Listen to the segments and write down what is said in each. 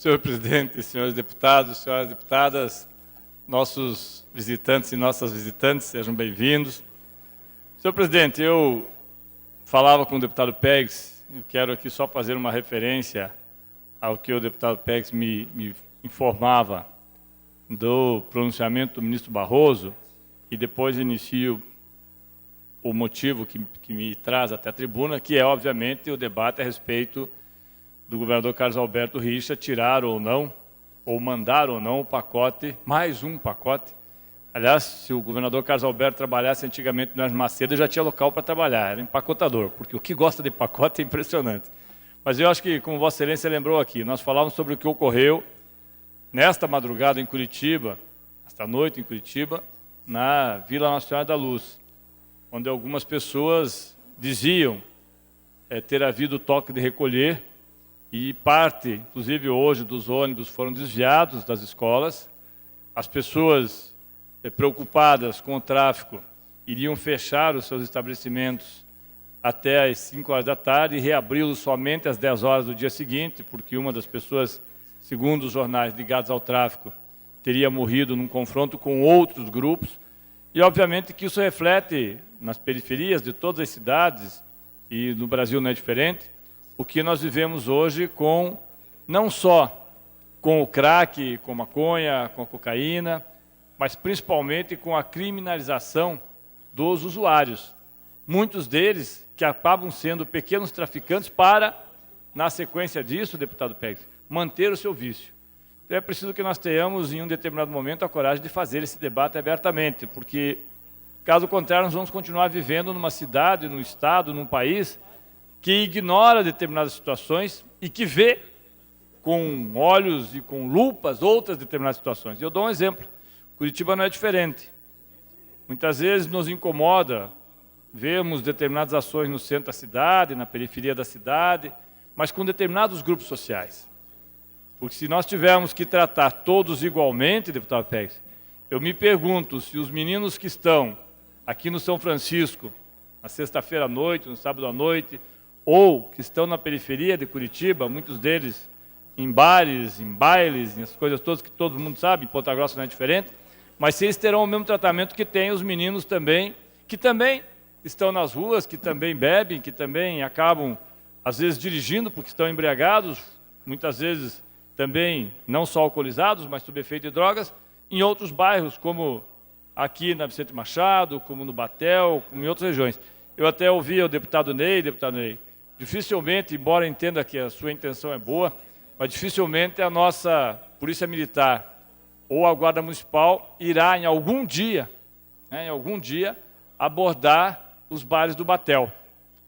Senhor presidente, senhores deputados, senhoras deputadas, nossos visitantes e nossas visitantes, sejam bem-vindos. Senhor presidente, eu falava com o deputado Pegues, eu quero aqui só fazer uma referência ao que o deputado Pegues me informava do pronunciamento do ministro Barroso, e depois inicio o motivo que me traz até a tribuna, que é, obviamente, o debate a respeito do governador Carlos Alberto Richa tirar ou não, ou mandar ou não o pacote, mais um pacote. Aliás, se o governador Carlos Alberto trabalhasse antigamente no Ernesto Macedo, já tinha local para trabalhar, era empacotador, porque o que gosta de pacote é impressionante. Mas eu acho que, como Vossa Excelência lembrou aqui, nós falávamos sobre o que ocorreu nesta madrugada em Curitiba, esta noite em Curitiba, na Vila Nacional da Luz, onde algumas pessoas diziam ter havido toque de recolher, e parte, inclusive hoje, dos ônibus foram desviados das escolas. As pessoas preocupadas com o tráfico iriam fechar os seus estabelecimentos até às 5 horas da tarde e reabri-los somente às 10 horas do dia seguinte, porque uma das pessoas, segundo os jornais ligados ao tráfico, teria morrido num confronto com outros grupos. E, obviamente, que isso reflete nas periferias de todas as cidades, e no Brasil não é diferente, o que nós vivemos hoje com, não só com o crack, com a maconha, com a cocaína, mas principalmente com a criminalização dos usuários. Muitos deles que acabam sendo pequenos traficantes para, na sequência disso, deputado Pegues, manter o seu vício. Então é preciso que nós tenhamos, em um determinado momento, a coragem de fazer esse debate abertamente, porque, caso contrário, nós vamos continuar vivendo numa cidade, num estado, num país que ignora determinadas situações e que vê com olhos e com lupas outras determinadas situações. E eu dou um exemplo. Curitiba não é diferente. Muitas vezes nos incomoda vermos determinadas ações no centro da cidade, na periferia da cidade, mas com determinados grupos sociais. Porque se nós tivermos que tratar todos igualmente, deputado Pegues, eu me pergunto se os meninos que estão aqui no São Francisco, na sexta-feira à noite, no sábado à noite, ou que estão na periferia de Curitiba, muitos deles em bares, em bailes, essas coisas todas que todo mundo sabe, em Ponta Grossa não é diferente, mas se eles terão o mesmo tratamento que têm os meninos também, que também estão nas ruas, que também bebem, que também acabam, às vezes, dirigindo porque estão embriagados, muitas vezes também não só alcoolizados, mas sob efeito de drogas, em outros bairros, como aqui na Vicente Machado, como no Batel, como em outras regiões. Eu até ouvi o deputado Ney, dificilmente, embora entenda que a sua intenção é boa, mas dificilmente a nossa Polícia Militar ou a Guarda Municipal irá, em algum dia, abordar os bares do Batel,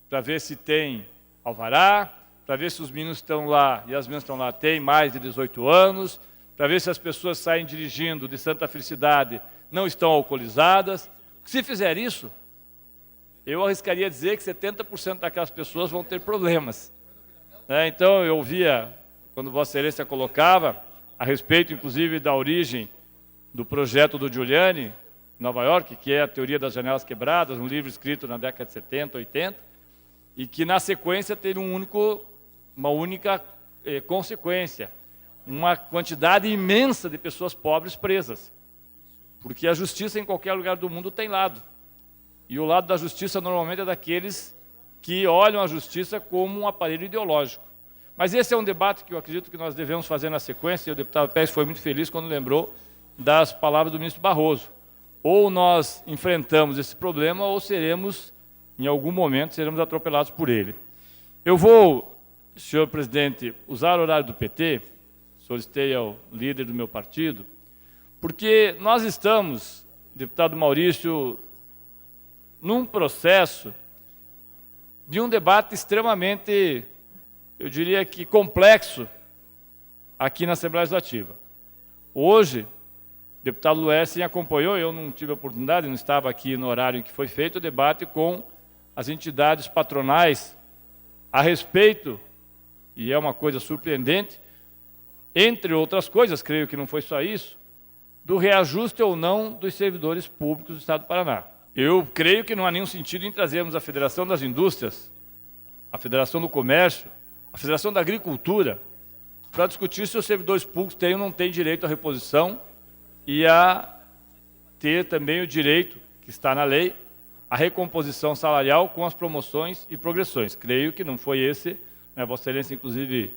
para ver se tem alvará, para ver se os meninos estão lá e as meninas estão lá têm mais de 18 anos, para ver se as pessoas saem dirigindo de Santa Felicidade não estão alcoolizadas. Se fizer isso, eu arriscaria dizer que 70% daquelas pessoas vão ter problemas. Então, eu ouvia, quando Vossa Excelência colocava, a respeito, inclusive, da origem do projeto do Giuliani, em Nova York, que é a teoria das janelas quebradas, um livro escrito na década de 70, 80, e que, na sequência, teve uma única consequência, uma quantidade imensa de pessoas pobres presas, porque a justiça em qualquer lugar do mundo tem lado. E o lado da justiça, normalmente, é daqueles que olham a justiça como um aparelho ideológico. Mas esse é um debate que eu acredito que nós devemos fazer na sequência, e o deputado Pegues foi muito feliz quando lembrou das palavras do ministro Barroso. Ou nós enfrentamos esse problema, ou seremos, em algum momento, seremos atropelados por ele. Eu vou, senhor presidente, usar o horário do PT, solicitei ao líder do meu partido, porque nós estamos, deputado Maurício, num processo de um debate extremamente, eu diria que complexo, aqui na Assembleia Legislativa. Hoje, o deputado Luersen acompanhou, eu não tive a oportunidade, não estava aqui no horário em que foi feito o debate com as entidades patronais a respeito, e é uma coisa surpreendente, entre outras coisas, creio que não foi só isso, do reajuste ou não dos servidores públicos do Estado do Paraná. Eu creio que não há nenhum sentido em trazermos a Federação das Indústrias, a Federação do Comércio, a Federação da Agricultura, para discutir se os servidores públicos têm ou não têm direito à reposição e a ter também o direito, que está na lei, a recomposição salarial com as promoções e progressões. Creio que não foi esse, né, Vossa Excelência, inclusive,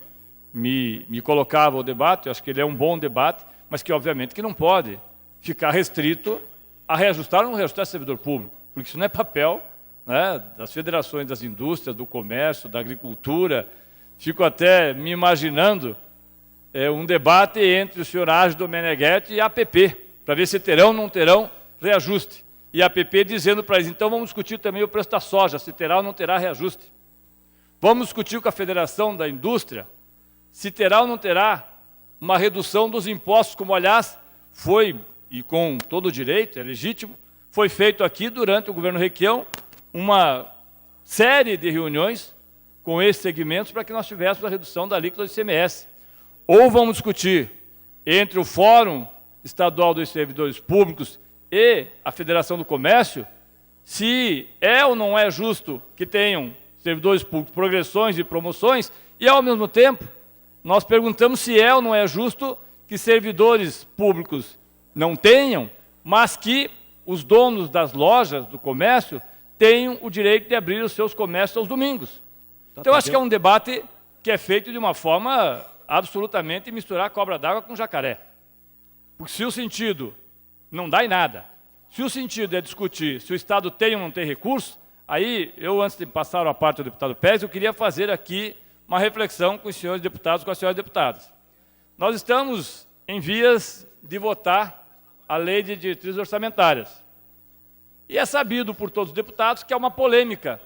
me colocava o debate, eu acho que ele é um bom debate, mas que, obviamente, que não pode ficar restrito a reajustar ou não reajustar servidor público, porque isso não é papel, né, das federações das indústrias, do comércio, da agricultura. Fico até me imaginando um debate entre o senhor Ágido Meneghetti e a APP, para ver se terão ou não terão reajuste. E a APP dizendo para eles, então vamos discutir também o preço da soja, se terá ou não terá reajuste. Vamos discutir com a Federação da Indústria, se terá ou não terá uma redução dos impostos, como, aliás, foi, e com todo o direito, é legítimo, foi feito aqui durante o governo Requião, uma série de reuniões com esses segmentos para que nós tivéssemos a redução da alíquota do ICMS. Ou vamos discutir entre o Fórum Estadual dos Servidores Públicos e a Federação do Comércio se é ou não é justo que tenham servidores públicos progressões e promoções, e, ao mesmo tempo, nós perguntamos se é ou não é justo que servidores públicos não tenham, mas que os donos das lojas do comércio tenham o direito de abrir os seus comércios aos domingos. Então, eu acho que é um debate que é feito de uma forma absolutamente misturar cobra d'água com jacaré. Porque se o sentido não dá em nada, se o sentido é discutir se o Estado tem ou não tem recurso, aí eu, antes de passar a parte do deputado Pérez, eu queria fazer aqui uma reflexão com os senhores deputados, com as senhoras deputadas. Nós estamos em vias de votar a lei de diretrizes orçamentárias. E é sabido por todos os deputados que há uma polêmica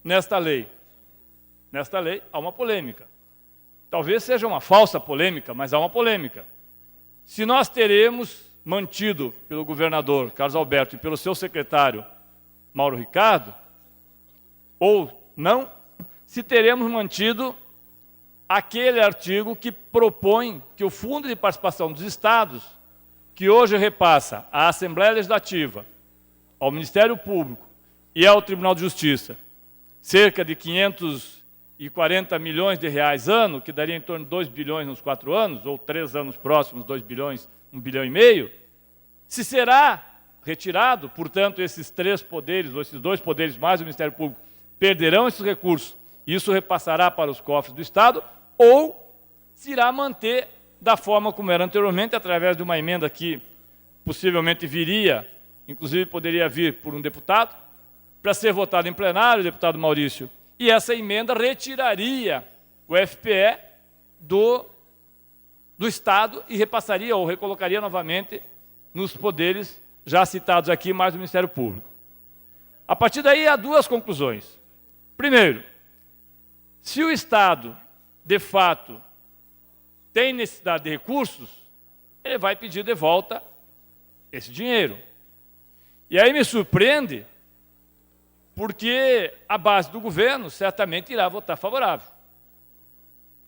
nesta lei. Nesta lei há uma polêmica. Talvez seja uma falsa polêmica, mas há uma polêmica. Se nós teremos mantido pelo governador Carlos Alberto e pelo seu secretário Mauro Ricardo, ou não, se teremos mantido aquele artigo que propõe que o Fundo de Participação dos Estados, que hoje repassa à Assembleia Legislativa, ao Ministério Público e ao Tribunal de Justiça, cerca de 540 milhões de reais ano, que daria em torno de 2 bilhões nos 4 anos, ou 3 anos próximos, 2 bilhões, 1 bilhão e meio, se será retirado, portanto, esses 3 poderes, ou esses 2 poderes mais o Ministério Público, perderão esses recursos, e isso repassará para os cofres do Estado, ou se irá manter da forma como era anteriormente, através de uma emenda que possivelmente viria, inclusive poderia vir por um deputado, para ser votada em plenário, o deputado Maurício, e essa emenda retiraria o FPE do Estado e repassaria ou recolocaria novamente nos poderes já citados aqui, mais o Ministério Público. A partir daí, há 2 conclusões. Primeiro, se o Estado, de fato, tem necessidade de recursos, ele vai pedir de volta esse dinheiro. E aí me surpreende, porque a base do governo certamente irá votar favorável.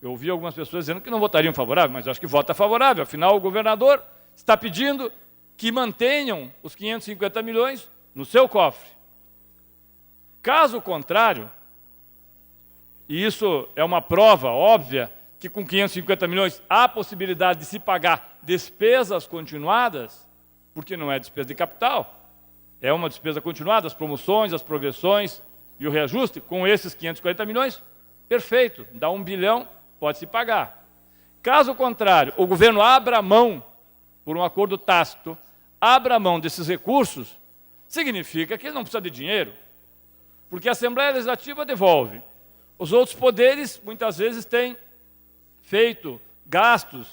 Eu ouvi algumas pessoas dizendo que não votariam favorável, mas eu acho que vota favorável. Afinal, o governador está pedindo que mantenham os 550 milhões no seu cofre. Caso contrário, e isso é uma prova óbvia, que com 550 milhões há possibilidade de se pagar despesas continuadas, porque não é despesa de capital, é uma despesa continuada, as promoções, as progressões e o reajuste, com esses 540 milhões, perfeito, dá 1 bilhão, pode se pagar. Caso contrário, o governo abra mão, por um acordo tácito, abra mão desses recursos, significa que ele não precisa de dinheiro, porque a Assembleia Legislativa devolve. Os outros poderes, muitas vezes, têm feito gastos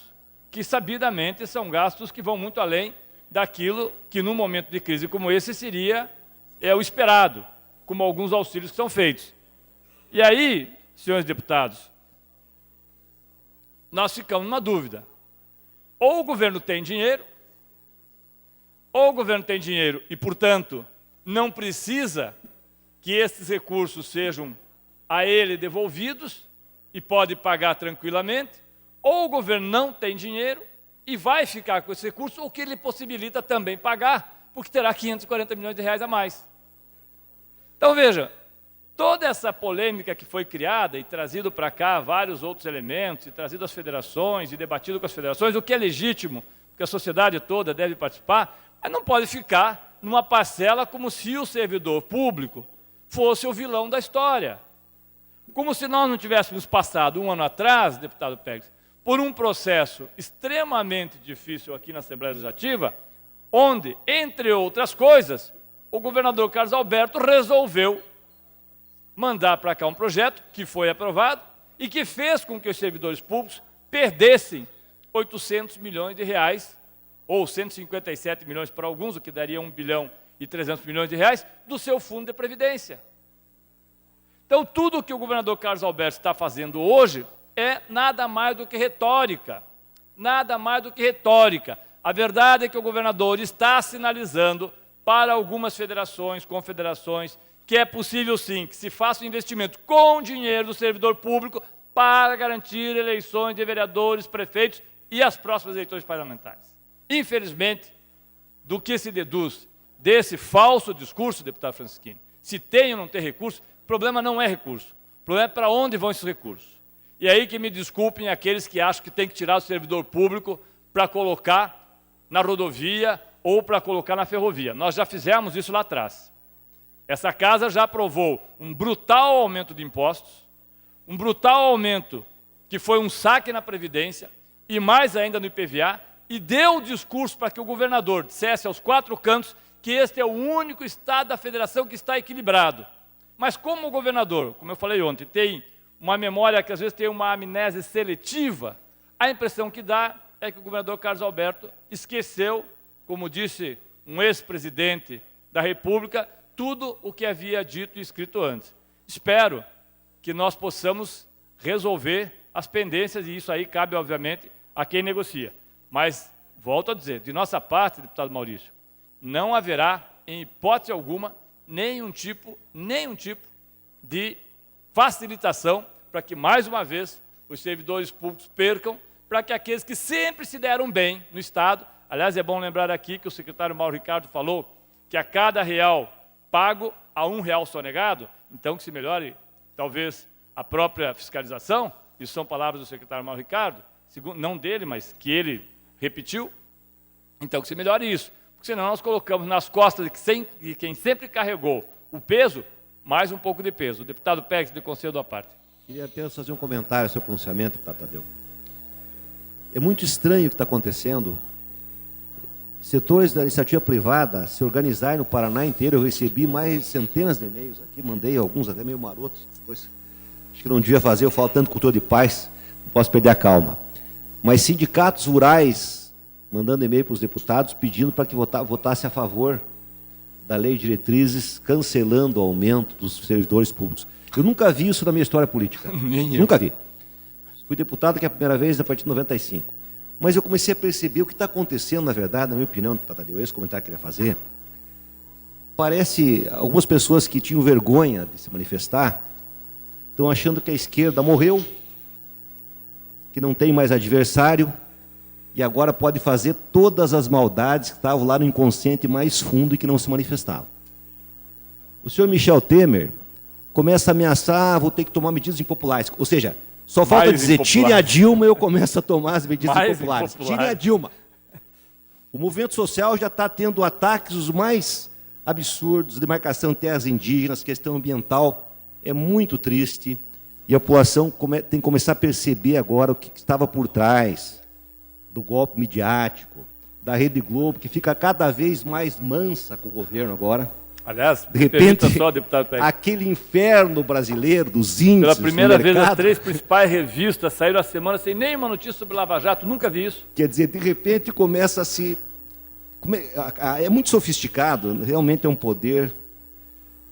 que, sabidamente, são gastos que vão muito além daquilo que, num momento de crise como esse, seria o esperado, como alguns auxílios que são feitos. E aí, senhores deputados, nós ficamos numa dúvida. Ou o governo tem dinheiro, e, portanto, não precisa que esses recursos sejam a ele devolvidos e pode pagar tranquilamente, ou o governo não tem dinheiro e vai ficar com esse recurso, o que ele possibilita também pagar, porque terá 540 milhões de reais a mais. Então, veja, toda essa polêmica que foi criada e trazido para cá vários outros elementos, e trazido às federações, e debatido com as federações, o que é legítimo, porque a sociedade toda deve participar, mas não pode ficar numa parcela como se o servidor público fosse o vilão da história. Como se nós não tivéssemos passado um ano atrás, deputado Pérez, por um processo extremamente difícil aqui na Assembleia Legislativa, onde, entre outras coisas, o governador Carlos Alberto resolveu mandar para cá um projeto que foi aprovado e que fez com que os servidores públicos perdessem 800 milhões de reais, ou 157 milhões para alguns, o que daria 1 bilhão e 300 milhões de reais, do seu fundo de previdência. Então, tudo o que o governador Carlos Alberto está fazendo hoje é nada mais do que retórica. Nada mais do que retórica. A verdade é que o governador está sinalizando para algumas federações, confederações, que é possível sim que se faça um investimento com dinheiro do servidor público para garantir eleições de vereadores, prefeitos e as próximas eleições parlamentares. Infelizmente, do que se deduz desse falso discurso, deputado Francisquini, se tem ou não tem recurso, o problema não é recurso, o problema é para onde vão esses recursos. E aí que me desculpem aqueles que acham que tem que tirar o servidor público para colocar na rodovia ou para colocar na ferrovia. Nós já fizemos isso lá atrás. Essa casa já aprovou um brutal aumento de impostos, um brutal aumento que foi um saque na Previdência e mais ainda no IPVA, e deu o discurso para que o governador dissesse aos 4 cantos que este é o único estado da federação que está equilibrado. Mas como o governador, como eu falei ontem, tem uma memória que às vezes tem uma amnésia seletiva, a impressão que dá é que o governador Carlos Alberto esqueceu, como disse um ex-presidente da República, tudo o que havia dito e escrito antes. Espero que nós possamos resolver as pendências, e isso aí cabe, obviamente, a quem negocia. Mas, volto a dizer, de nossa parte, deputado Maurício, não haverá, em hipótese alguma, nenhum tipo de facilitação para que, mais uma vez, os servidores públicos percam, para que aqueles que sempre se deram bem no Estado, aliás, é bom lembrar aqui que o secretário Mauro Ricardo falou que a cada real pago, a R$1 sonegado, então que se melhore, talvez, a própria fiscalização, isso são palavras do secretário Mauro Ricardo, não dele, mas que ele repetiu, então que se melhore isso, porque senão nós colocamos nas costas de quem sempre carregou o peso, mais um pouco de peso. O deputado Pérez, de concedo à parte. Queria apenas fazer um comentário ao seu pronunciamento, deputado Tadeu. É muito estranho o que está acontecendo. Setores da iniciativa privada se organizarem no Paraná inteiro. Eu recebi mais centenas de e-mails aqui, mandei alguns até meio marotos, depois acho que não devia fazer, eu falo tanto cultura de paz, não posso perder a calma. Mas sindicatos rurais mandando e-mail para os deputados pedindo para que votasse a favor da lei de diretrizes, cancelando o aumento dos servidores públicos. Eu nunca vi isso na minha história política. Nunca vi. Fui deputado que é a primeira vez a partir de 95. Mas eu comecei a perceber o que está acontecendo, na verdade, na minha opinião, deputado Tadeu, esse comentário que eu queria fazer. Parece, algumas pessoas que tinham vergonha de se manifestar, estão achando que a esquerda morreu, que não tem mais adversário, e agora pode fazer todas as maldades que estavam lá no inconsciente mais fundo e que não se manifestavam. O senhor Michel Temer começa a ameaçar, vou ter que tomar medidas impopulares. Ou seja, só falta mais dizer, tire a Dilma e eu começo a tomar as medidas impopulares. Tire a Dilma. O movimento social já está tendo ataques os mais absurdos, demarcação de terras indígenas, questão ambiental, é muito triste. E a população tem que começar a perceber agora o que estava por trás do golpe midiático, da Rede Globo, que fica cada vez mais mansa com o governo agora. Aliás, de repente, só, deputado Pérez, aquele inferno brasileiro dos índices. Pela primeira vez, as 3 principais revistas saíram a semana sem nenhuma notícia sobre Lava Jato, nunca vi isso. Quer dizer, de repente começa a se... É muito sofisticado, realmente é um poder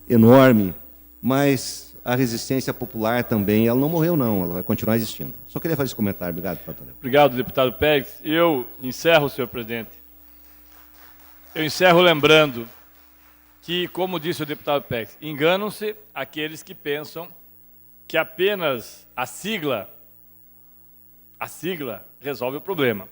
enorme, mas a resistência popular também, ela não morreu não, ela vai continuar existindo. Só queria fazer esse comentário. Obrigado, deputado Tadeu. Obrigado, deputado Pérez. Eu encerro, senhor presidente. Eu encerro lembrando que, como disse o deputado Pérez, enganam-se aqueles que pensam que apenas a sigla resolve o problema.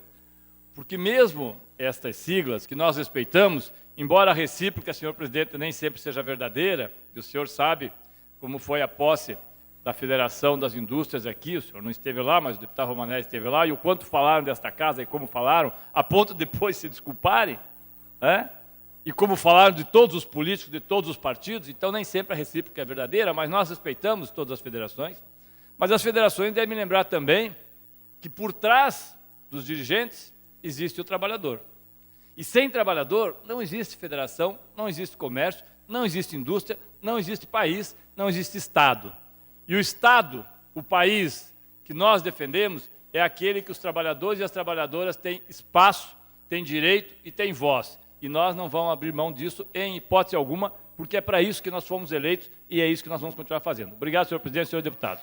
Porque mesmo estas siglas que nós respeitamos, embora a recíproca, senhor presidente, nem sempre seja verdadeira, e o senhor sabe como foi a posse da Federação das Indústrias aqui, o senhor não esteve lá, mas o deputado Romanelli esteve lá, e o quanto falaram desta casa e como falaram, a ponto de depois se desculparem, né? E como falaram de todos os políticos, de todos os partidos, então nem sempre a recíproca é verdadeira, mas nós respeitamos todas as federações. Mas as federações devem lembrar também que por trás dos dirigentes existe o trabalhador. E sem trabalhador não existe federação, não existe comércio, não existe indústria, não existe país, não existe Estado. E o Estado, o país que nós defendemos, é aquele que os trabalhadores e as trabalhadoras têm espaço, têm direito e têm voz. E nós não vamos abrir mão disso em hipótese alguma, porque é para isso que nós fomos eleitos e é isso que nós vamos continuar fazendo. Obrigado, senhor presidente e senhor deputado.